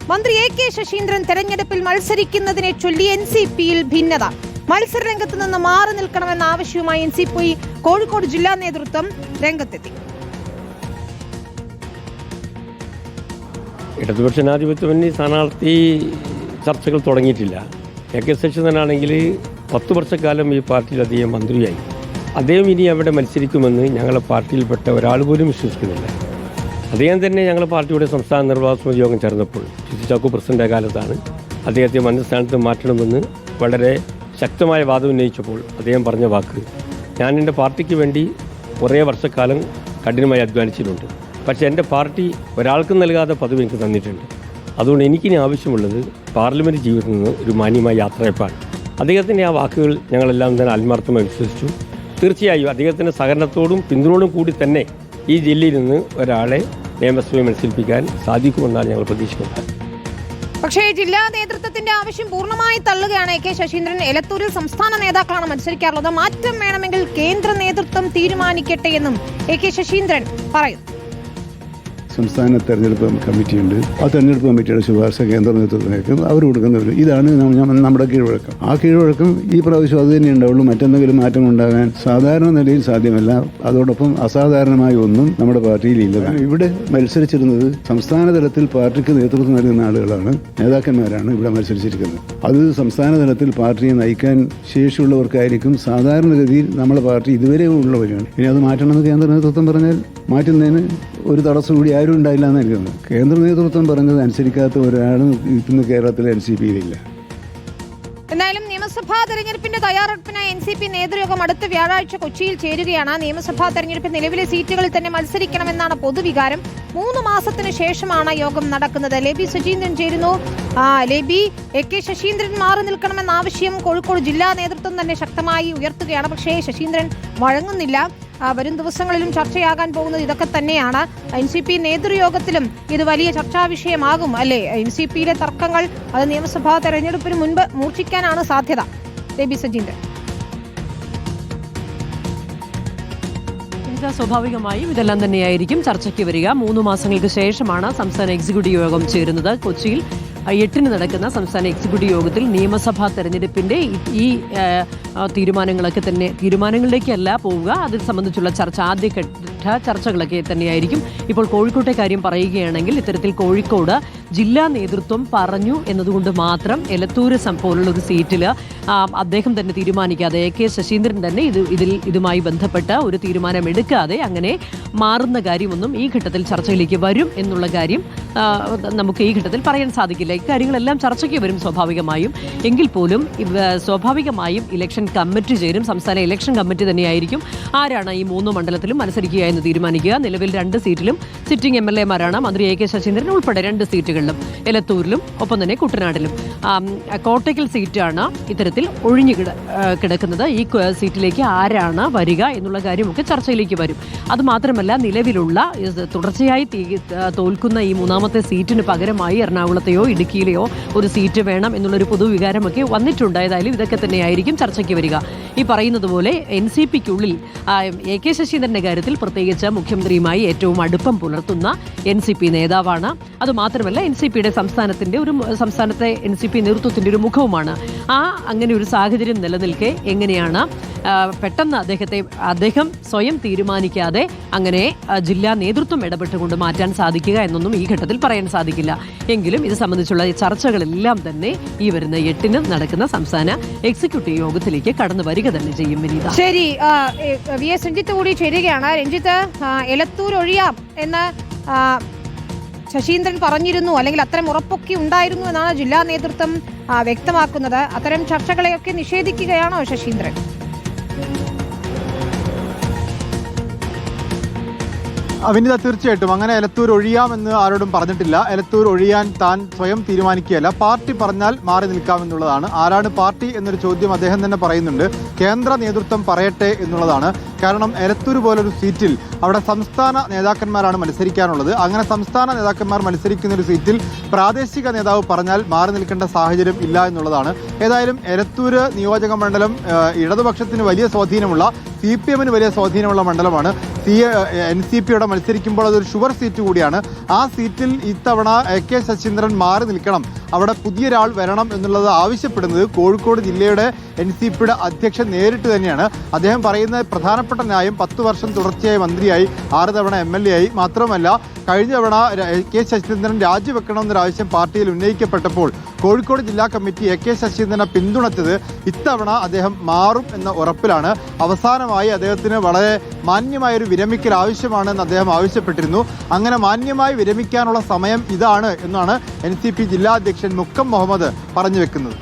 മന്ത്രി എ.കെ. ശശീന്ദ്രൻ തെരഞ്ഞെടുപ്പിൽ മത്സരിക്കുന്നതിനെ ചൊല്ലി എൻസിപിയിൽ ഭിന്നത. മത്സരരംഗത്ത് നിന്ന് മാറി നിൽക്കണമെന്ന ആവശ്യവുമായി എൻസിപി കോഴിക്കോട് ജില്ലാ നേതൃത്വം രംഗത്തെത്തി. ഇടതുപക്ഷ ജനാധിപത്യ മുന്നണി സ്ഥാനാർത്ഥി ചർച്ചകൾ തുടങ്ങിയിട്ടില്ല. എ.കെ. ശശീന്ദ്രനാണെങ്കിൽ 10 വർഷക്കാലം ഈ പാർട്ടിയിലധികം മന്ത്രിയായി. അദ്ദേഹം ഇനി അവിടെ മത്സരിക്കുമെന്ന് ഞങ്ങളെ പാർട്ടിയിൽപ്പെട്ട ഒരാൾ പോലും വിശ്വസിക്കുന്നില്ല. അദ്ദേഹം തന്നെ ഞങ്ങളുടെ പാർട്ടിയുടെ സംസ്ഥാന നിർവാഹക സമിതി യോഗം ചേർന്നപ്പോൾ ചാക്കോ പ്രസിഡന്റ് കാലത്താണ് അദ്ദേഹത്തെ മന്ത്രിസ്ഥാനത്ത് മാറ്റണമെന്ന് വളരെ ശക്തമായ വാദം ഉന്നയിച്ചപ്പോൾ അദ്ദേഹം പറഞ്ഞ വാക്ക്, ഞാൻ എൻ്റെ പാർട്ടിക്ക് വേണ്ടി കുറേ വർഷക്കാലം കഠിനമായി അധ്വാനിച്ചിട്ടുണ്ട്, പക്ഷേ എൻ്റെ പാർട്ടി ഒരാൾക്കും നൽകാതെ പദവി എനിക്ക് തന്നിട്ടുണ്ട്. അതുകൊണ്ട് എനിക്കിനി ആവശ്യമുള്ളത് പാർലമെൻറ്റ് ജീവിതത്തിൽ നിന്ന് ഒരു മാന്യമായ യാത്രയപ്പാണ്. അദ്ദേഹത്തിൻ്റെ ആ വാക്കുകൾ ഞങ്ങളെല്ലാം തന്നെ ആത്മാർത്ഥമായി വിശ്വസിച്ചു. തീർച്ചയായും അദ്ദേഹത്തിൻ്റെ സഹകരണത്തോടും പിന്തുണയോടും കൂടി തന്നെ ഈ ജില്ലയിൽ നിന്ന് ഒരാളെ നിയമസഭയിൽ മത്സരിപ്പിക്കാൻ സാധിക്കുമെന്നാണ് ഞങ്ങൾ പ്രതീക്ഷിക്കുന്നത്. പക്ഷേ ജില്ലാ നേതൃത്വത്തിന്റെ ആവശ്യം പൂർണ്ണമായി തള്ളുകയാണ് എ.കെ. ശശീന്ദ്രൻ. എലത്തൂരിൽ സംസ്ഥാന നേതാക്കളാണ് മത്സരിക്കാറുള്ളത്. മാറ്റം വേണമെങ്കിൽ കേന്ദ്ര നേതൃത്വം തീരുമാനിക്കട്ടെ എന്നും എ.കെ. ശശീന്ദ്രൻ പറയുന്നു. സംസ്ഥാന തെരഞ്ഞെടുപ്പ് കമ്മിറ്റിയുണ്ട്. ആ തെരഞ്ഞെടുപ്പ് കമ്മിറ്റിയുടെ ശുപാർശ കേന്ദ്ര നേതൃത്വത്തിലേക്ക് അവർ കൊടുക്കുന്നവർ. ഇതാണ് നമ്മുടെ കീഴ്വഴക്കം. ആ കീഴ്വഴക്കം ഈ പ്രാവശ്യം അത് തന്നെ ഉണ്ടാവുള്ളൂ. മറ്റെന്തെങ്കിലും മാറ്റം ഉണ്ടാകാൻ സാധാരണ നിലയിൽ സാധ്യമല്ല. അതോടൊപ്പം അസാധാരണമായ ഒന്നും നമ്മുടെ പാർട്ടിയിൽ ഇല്ല. ഇവിടെ മത്സരിച്ചിരുന്നത് സംസ്ഥാന തലത്തിൽ പാർട്ടിക്ക് നേതൃത്വം നൽകുന്ന ആളുകളാണ്, നേതാക്കന്മാരാണ് ഇവിടെ മത്സരിച്ചിരിക്കുന്നത്. അത് സംസ്ഥാന തലത്തിൽ പാർട്ടിയെ നയിക്കാൻ ശേഷിയുള്ളവർക്കായിരിക്കും. സാധാരണഗതിയിൽ നമ്മുടെ പാർട്ടി ഇതുവരെ ഉള്ളവരാണ്. ഇനി അത് മാറ്റണമെന്ന് കേന്ദ്ര നേതൃത്വം പറഞ്ഞാൽ മാറ്റുന്നതിന് ഒരു തടസ്സം കൂടി ആരും ഉണ്ടായില്ല എന്നായിരിക്കുന്നത്. കേന്ദ്ര നേതൃത്വം പറഞ്ഞത് അനുസരിക്കാത്ത ഒരാളും ഇന്ന് കേരളത്തിലെ എൻസിപിയിലില്ല. എന്തായാലും നിയമസഭാ തെരഞ്ഞെടുപ്പിന്റെ തയ്യാറെടുപ്പിനായി എൻസിപി നേതൃയോഗം അടുത്ത വ്യാഴാഴ്ച കൊച്ചിയിൽ ചേരുകയാണ്. നിയമസഭാ തെരഞ്ഞെടുപ്പിൽ നിലവിലെ സീറ്റുകളിൽ തന്നെ മത്സരിക്കണമെന്നാണ് പൊതുവികാരം. 3 മാസത്തിന് ശേഷമാണ് യോഗം നടക്കുന്നത്. ലേബി സജീന്ദ്രൻ ചേരുന്നു. ലേബി, എ.കെ. ശശീന്ദ്രൻ മാറി നിൽക്കണമെന്ന ആവശ്യം കോഴിക്കോട് ജില്ലാ നേതൃത്വം തന്നെ ശക്തമായി ഉയർത്തുകയാണ്. പക്ഷേ ശശീന്ദ്രൻ വഴങ്ങുന്നില്ല. വരും ദിവസങ്ങളിലും ചർച്ചയാകാൻ പോകുന്നത് ഇതൊക്കെ തന്നെയാണ്. എൻസിപി നേതൃയോഗത്തിലും ഇത് വലിയ ചർച്ചാ വിഷയമാകും അല്ലേ? എൻസിപിയിലെ തർക്കങ്ങൾ അത് നിയമസഭാ തെരഞ്ഞെടുപ്പിന് മുൻപ് മൂർച്ഛിക്കാനാണ് സാധ്യത. ലേബി സജീന്ദ്രൻ. സ്വാഭാവികമായും ഇതെല്ലാം തന്നെയായിരിക്കും ചർച്ചയ്ക്ക് വരിക. 3 മാസങ്ങൾക്ക് ശേഷമാണ് സംസ്ഥാന എക്സിക്യൂട്ടീവ് യോഗം ചേരുന്നത്. കൊച്ചിയിൽ 8-ന് നടക്കുന്ന സംസ്ഥാന എക്സിക്യൂട്ടീവ് യോഗത്തിൽ നിയമസഭാ തെരഞ്ഞെടുപ്പിന്റെ ഈ തീരുമാനങ്ങളിലേക്കല്ല പോവുക. അതിൽ സംബന്ധിച്ചുള്ള ചർച്ച, ആദ്യഘട്ട ചർച്ചകളൊക്കെ തന്നെയായിരിക്കും. ഇപ്പോൾ കോഴിക്കോട്ടെ കാര്യം പറയുകയാണെങ്കിൽ ഇത്തരത്തിൽ കോഴിക്കോട് ജില്ലാ നേതൃത്വം പറഞ്ഞു എന്നതുകൊണ്ട് മാത്രം എലത്തൂര് പോലുള്ള ഒരു സീറ്റിൽ അദ്ദേഹം തന്നെ തീരുമാനിക്കാതെ, എ.കെ. ശശീന്ദ്രൻ തന്നെ ഇതുമായി ബന്ധപ്പെട്ട ഒരു തീരുമാനമെടുക്കാതെ അങ്ങനെ മാറുന്ന കാര്യമൊന്നും ഈ ഘട്ടത്തിൽ ചർച്ചയിലേക്ക് വരും എന്നുള്ള കാര്യം നമുക്ക് ഈ ഘട്ടത്തിൽ പറയാൻ സാധിക്കില്ല. ഇക്കാര്യങ്ങളെല്ലാം ചർച്ചയ്ക്ക് വരും സ്വാഭാവികമായും. എങ്കിൽ പോലും സ്വാഭാവികമായും ഇലക്ഷൻ കമ്മിറ്റി ചേരും. സംസ്ഥാന ഇലക്ഷൻ കമ്മിറ്റി തന്നെയായിരിക്കും ആരാണ് ഈ 3 മണ്ഡലത്തിലും മത്സരിക്കുക എന്ന് തീരുമാനിക്കുക. നിലവിൽ 2 സീറ്റിലും സിറ്റിംഗ് എം.എൽ.എമാരാണ്. മന്ത്രി എ.കെ. ശശീന്ദ്രൻ ഉൾപ്പെടെ 2 സീറ്റുകളിലും, എലത്തൂരിലും ഒപ്പം തന്നെ കുട്ടനാട്ടിലും. കോട്ടയ്ക്കൽ സീറ്റാണ് ഇത്തരത്തിൽ ഒഴിഞ്ഞു കിടക്കുന്നത്. ഈ സീറ്റിലേക്ക് ആരാണ് വരിക എന്നുള്ള കാര്യമൊക്കെ ചർച്ചയിലേക്ക് വരും. അതുമാത്രമല്ല, നിലവിലുള്ള തുടർച്ചയായി തോൽക്കുന്ന ഈ 3ാമത്തെ സീറ്റിന് പകരമായി എറണാകുളത്തെയോ ഇടുക്കിയിലെയോ ഒരു സീറ്റ് വേണം എന്നുള്ളൊരു പൊതുവികാരമൊക്കെ വന്നിട്ടുണ്ട്. ഏതായാലും ഇതൊക്കെ തന്നെയായിരിക്കും ചർച്ചയ്ക്ക് വരിക. ഈ പറയുന്നത് പോലെ എൻസിപിക്കുള്ളിൽ എ.കെ. ശശീന്ദ്രന്റെ കാര്യത്തിൽ പ്രത്യേകിച്ച് മുഖ്യമന്ത്രിയുമായി ഏറ്റവും അടുപ്പം പുലർത്തുന്ന എൻസിപി നേതാവാണ്. അതുമാത്രമല്ല, എൻസിപിയുടെ സംസ്ഥാനത്തെ എൻസിപി നേതൃത്വത്തിന്റെ ഒരു മുഖവുമാണ്. അങ്ങനെ ഒരു സാഹചര്യം നിലനിൽക്കെ എങ്ങനെയാണ് പെട്ടെന്ന് അദ്ദേഹം സ്വയം തീരുമാനിക്കാതെ അങ്ങനെ ജില്ലാ നേതൃത്വം ഇടപെട്ടുകൊണ്ട് മാറ്റാൻ സാധിക്കുക എന്നൊന്നും ഈ ഘട്ടത്തിൽ പറയാൻ സാധിക്കില്ല. എങ്കിലും ഇത് സംബന്ധിച്ചുള്ള ചർച്ചകളെല്ലാം തന്നെ ഈ വരുന്ന 8-ന് നടക്കുന്ന സംസ്ഥാന എക്സിക്യൂട്ടീവ് യോഗത്തിലേക്ക് കടന്നു വരിക തന്നെ ചെയ്യും. വിനീത, ശരി. വി എസ് രഞ്ജിത്ത് കൂടി ചേരുകയാണ്. രഞ്ജിത്ത്, എലത്തൂർ ഒഴിയാം എന്ന് ശശീന്ദ്രൻ പറഞ്ഞിരുന്നു, അല്ലെങ്കിൽ അത്തരം ഉറപ്പൊക്കെ ഉണ്ടായിരുന്നു എന്നാണ് ജില്ലാ നേതൃത്വം വ്യക്തമാക്കുന്നത്. അത്തരം ചർച്ചകളെയൊക്കെ നിഷേധിക്കുകയാണോ ശശീന്ദ്രൻ? വിനീത, തീർച്ചയായിട്ടും അങ്ങനെ എലത്തൂർ ഒഴിയാമെന്ന് ആരോടും പറഞ്ഞിട്ടില്ല. എലത്തൂർ ഒഴിയാൻ താൻ സ്വയം തീരുമാനിക്കുകയല്ല, പാർട്ടി പറഞ്ഞാൽ മാറി നിൽക്കാമെന്നുള്ളതാണ്. ആരാണ് പാർട്ടി എന്നൊരു ചോദ്യം അദ്ദേഹം തന്നെ പറയുന്നുണ്ട്. കേന്ദ്ര നേതൃത്വം പറയട്ടെ എന്നുള്ളതാണ്. കാരണം എലത്തൂർ പോലൊരു സീറ്റിൽ അവിടെ സംസ്ഥാന നേതാക്കന്മാരാണ് മത്സരിക്കാനുള്ളത്. അങ്ങനെ സംസ്ഥാന നേതാക്കന്മാർ മത്സരിക്കുന്ന ഒരു സീറ്റിൽ പ്രാദേശിക നേതാവ് പറഞ്ഞാൽ മാറി നിൽക്കേണ്ട സാഹചര്യം ഇല്ല എന്നുള്ളതാണ്. ഏതായാലും എലത്തൂർ നിയോജക മണ്ഡലം ഇടതുപക്ഷത്തിന് വലിയ സ്വാധീനമുള്ള, CPM-ന് വലിയ സ്വാധീനമുള്ള മണ്ഡലമാണ്. NCP യോടെ മത്സരിക്കുമ്പോൾ അതൊരു ഷുവർ സീറ്റ് കൂടിയാണ്. ആ സീറ്റിൽ ഇത്തവണ AK ശശീന്ദ്രൻ മാറി നിൽക്കണം, അവിടെ പുതിയൊരാൾ വരണം എന്നുള്ളത് ആവശ്യപ്പെടുന്നത് കോഴിക്കോട് ജില്ലയുടെ NCPയുടെ അധ്യക്ഷൻ നേരിട്ട് തന്നെയാണ്. അദ്ദേഹം പറയുന്ന പ്രധാനപ്പെട്ട ന്യായം 10 വർഷം തുടർച്ചയായി മന്ത്രിയായി, 6 തവണ MLA ആയി. മാത്രമല്ല കഴിഞ്ഞ തവണ AK ശശീന്ദ്രൻ രാജിവെക്കണമെന്നൊരാവശ്യം പാർട്ടിയിൽ ഉന്നയിക്കപ്പെട്ടപ്പോൾ കോഴിക്കോട് ജില്ലാ കമ്മിറ്റി AK ശശീന്ദ്രനെ പിന്തുണച്ചത് ഇത്തവണ അദ്ദേഹം മാറും എന്ന ഉറപ്പിലാണ്. അവസാനമായി അദ്ദേഹത്തിന് വളരെ മാന്യമായൊരു വിരമിക്കൽ ആവശ്യമാണെന്ന് അദ്ദേഹം ആവശ്യപ്പെട്ടിരുന്നു. അങ്ങനെ മാന്യമായി വിരമിക്കാനുള്ള സമയം ഇതാണ് എന്നാണ് NCP ജില്ലാ അധ്യക്ഷൻ മുക്കം മുഹമ്മദ് പറഞ്ഞു വെക്കുന്നത്.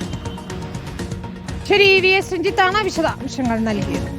ശരി, VS രഞ്ജിത്താണ് വിശദാംശങ്ങൾ നൽകിയത്.